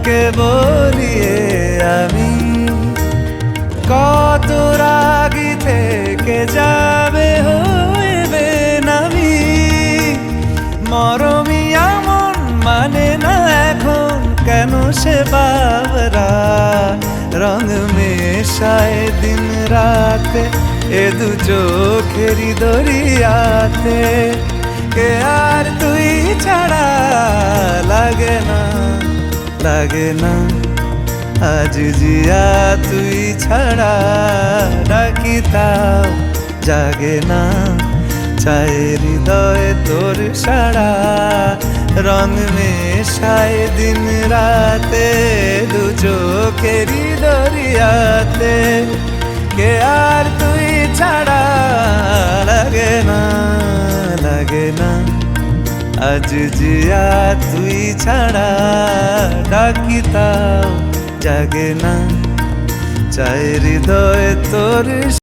কে বলিয়ে আমি কত রাগি থেকে যাবে হইবে নামি মরমি এমন মানে না এখন কেন সে বাবরা রং মেশায় দিন রাতে এ দু চোখেরই দরিয়াতে কে আর তুই ছাড়া লাগে না আজ জিয়া তুই ছাড়া ডাকি তাও জাগে না চায় হৃদয় তোর সারা রং মেশায় দিন রাতে দু চোখেরই দরিয়াতে কে আর তুই ছাড়া লাগে না আজ জিয়া তুই ছাড়া ডাকি তাও জাগে না চায় হৃদয় তোর